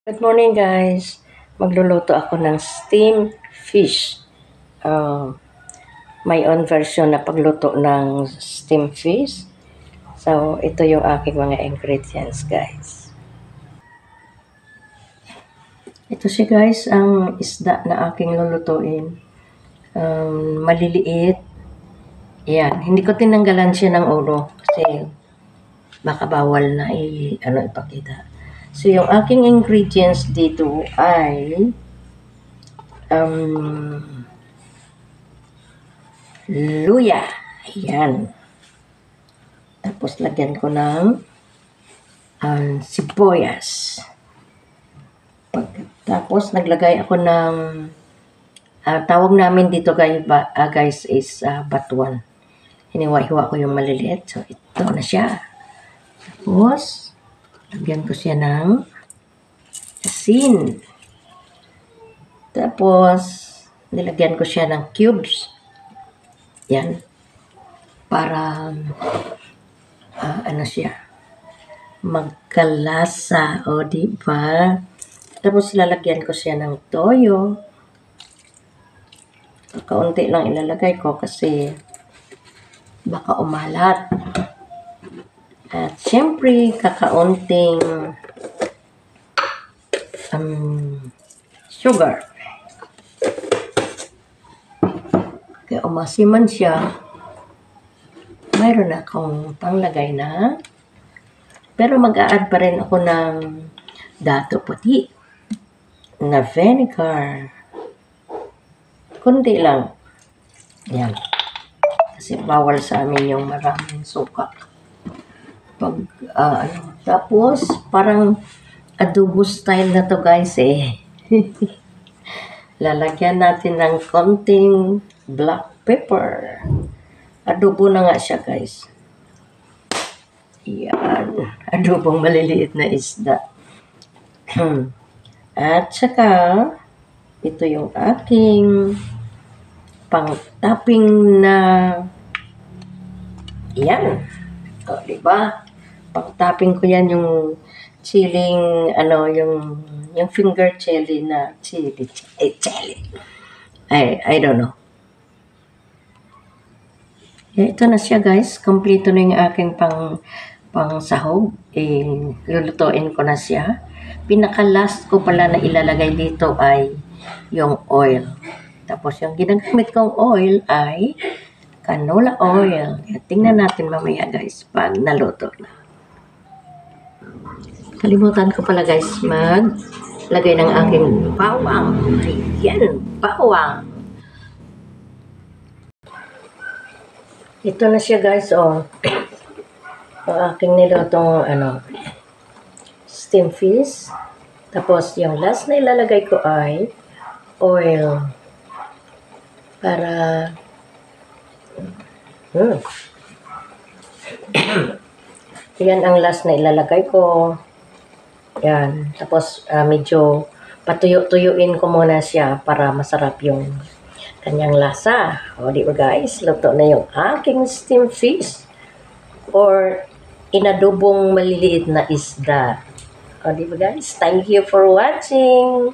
Good morning guys. Magluluto ako ng steamed fish. My own version na pagluto ng steamed fish. So, ito yung aking mga ingredients guys. Ito siya guys, ang isda na aking lulutuin. Maliliit. Yan. Hindi ko tinanggalan siya ng ulo kasi baka bawal na ipakita. So, yung aking ingredients dito ay luya. Ayan. Tapos, lagyan ko ng sibuyas. Tapos, naglagay ako ng tawag namin dito guys is batuan. Hiniwa-hiwa ko yung maliliit. So, ito na siya. Tapos, lagyan ko siya ng asin. Tapos, nilagyan ko siya ng cubes. Yan. Para, siya, magkalasa. O, diba? Tapos, lalagyan ko siya ng toyo. Kaunti lang ilalagay ko kasi baka umalat. At syempre, kakaunting sugar. Kaya umasiman siya, mayroon akong panglagay na, pero mag-a-add pa rin ako ng dato puti na vinegar. Kundi lang. Yan. Kasi bawal sa amin yung maraming suka. Tapos, parang adobo style na to guys eh. Lalagyan natin ng konting black pepper. Adobo na nga siya guys. Yan. Adobong maliliit na isda. At saka, ito yung aking pang-topping na yan. O, diba? Pang-topping ko yan yung chilling, yung finger chili na chili. I don't know. Ito na siya guys. Kompleto na yung aking pang sahog. Lulutuin ko na siya. Pinaka-last ko pala na ilalagay dito ay yung oil. Tapos yung ginagamit kong oil ay canola oil. Tingnan natin mamaya guys pag naluto na. Kalimutan ko pala guys maglagay ng aking bawang. Ayan, bawang. Ito na siya guys, oh. Ang aking nilutong steamed fish. Tapos yung last na ilalagay ko ay oil. Para yan ang last na ilalagay ko. Yan. Tapos medyo patuyo-tuyuin ko muna siya para masarap yung kanyang lasa. O di ba guys, luto na yung aking steamed fish or inadobong maliliit na isda. O di ba guys, thank you for watching.